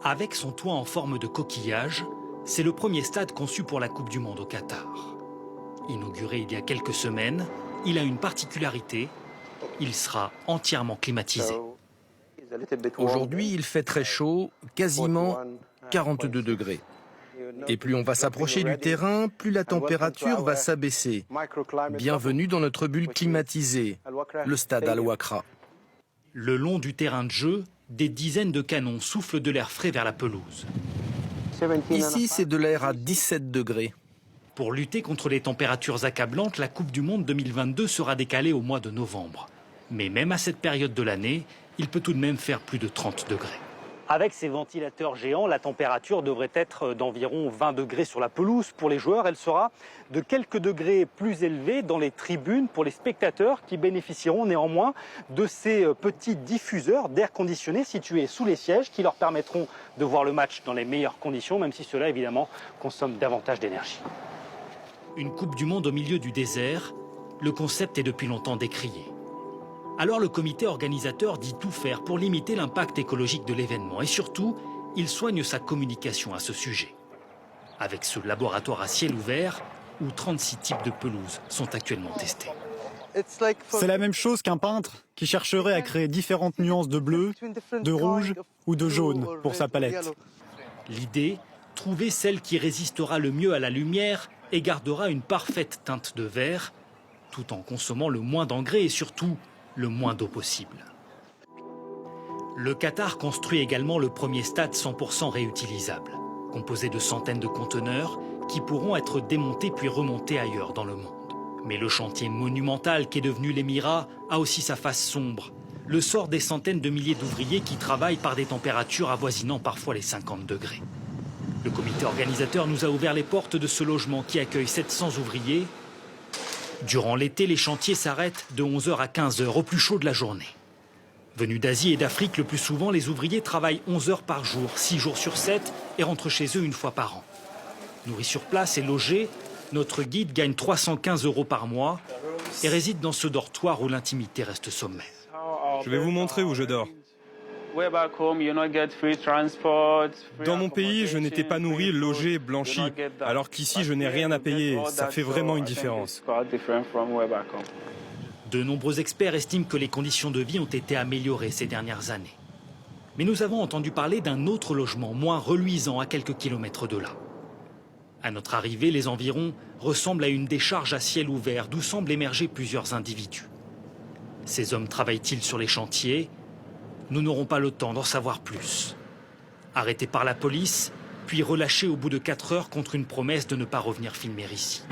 Avec son toit en forme de coquillage, c'est le premier stade conçu pour la Coupe du Monde au Qatar. Inauguré il y a quelques semaines, il a une particularité, il sera entièrement climatisé. Aujourd'hui, il fait très chaud, quasiment 42 degrés. Et plus on va s'approcher du terrain, plus la température va s'abaisser. Bienvenue dans notre bulle climatisée, le stade Al-Wakra. Le long du terrain de jeu, des dizaines de canons soufflent de l'air frais vers la pelouse. Ici, c'est de l'air à 17 degrés. Pour lutter contre les températures accablantes, la Coupe du Monde 2022 sera décalée au mois de novembre. Mais même à cette période de l'année, il peut tout de même faire plus de 30 degrés. Avec ces ventilateurs géants, la température devrait être d'environ 20 degrés sur la pelouse. Pour les joueurs, elle sera de quelques degrés plus élevée dans les tribunes pour les spectateurs qui bénéficieront néanmoins de ces petits diffuseurs d'air conditionné situés sous les sièges qui leur permettront de voir le match dans les meilleures conditions, même si cela évidemment consomme davantage d'énergie. Une Coupe du Monde au milieu du désert, le concept est depuis longtemps décrié. Alors le comité organisateur dit tout faire pour limiter l'impact écologique de l'événement et surtout, il soigne sa communication à ce sujet. Avec ce laboratoire à ciel ouvert où 36 types de pelouses sont actuellement testés. C'est la même chose qu'un peintre qui chercherait à créer différentes nuances de bleu, de rouge ou de jaune pour sa palette. L'idée, trouver celle qui résistera le mieux à la lumière et gardera une parfaite teinte de vert, tout en consommant le moins d'engrais et surtout le moins d'eau possible. Le Qatar construit également le premier stade 100% réutilisable, composé de centaines de conteneurs qui pourront être démontés puis remontés ailleurs dans le monde. Mais le chantier monumental qu'est devenu l'Émirat a aussi sa face sombre. Le sort des centaines de milliers d'ouvriers qui travaillent par des températures avoisinant parfois les 50 degrés. Le comité organisateur nous a ouvert les portes de ce logement qui accueille 700 ouvriers. Durant l'été, les chantiers s'arrêtent de 11h à 15h, au plus chaud de la journée. Venus d'Asie et d'Afrique, le plus souvent, les ouvriers travaillent 11 heures par jour, 6 jours sur 7, et rentrent chez eux une fois par an. Nourris sur place et logés, notre guide gagne 315 € par mois et réside dans ce dortoir où l'intimité reste sommaire. Je vais vous montrer où je dors. Dans mon pays, je n'étais pas nourri, logé, blanchi, alors qu'ici, je n'ai rien à payer. Ça fait vraiment une différence. De nombreux experts estiment que les conditions de vie ont été améliorées ces dernières années. Mais nous avons entendu parler d'un autre logement, moins reluisant, à quelques kilomètres de là. À notre arrivée, les environs ressemblent à une décharge à ciel ouvert, d'où semblent émerger plusieurs individus. Ces hommes travaillent-ils sur les chantiers ? Nous n'aurons pas le temps d'en savoir plus. Arrêtés par la police, puis relâchés au bout de 4 heures contre une promesse de ne pas revenir filmer ici.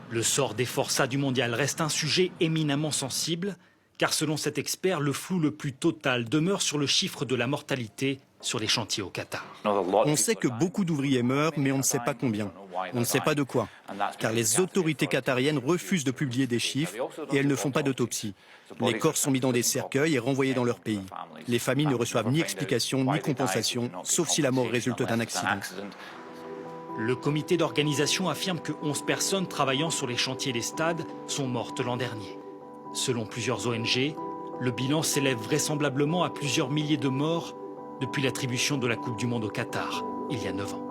Le sort des forçats du mondial reste un sujet éminemment sensible, car selon cet expert, le flou le plus total demeure sur le chiffre de la mortalité sur les chantiers au Qatar. On sait que beaucoup d'ouvriers meurent, mais on ne sait pas combien. On ne sait pas de quoi, car les autorités qatariennes refusent de publier des chiffres et elles ne font pas d'autopsie. Les corps sont mis dans des cercueils et renvoyés dans leur pays. Les familles ne reçoivent ni explication ni compensation, sauf si la mort résulte d'un accident. Le comité d'organisation affirme que 11 personnes travaillant sur les chantiers des stades sont mortes l'an dernier. Selon plusieurs ONG, le bilan s'élève vraisemblablement à plusieurs milliers de morts depuis l'attribution de la Coupe du Monde au Qatar, il y a 9 ans.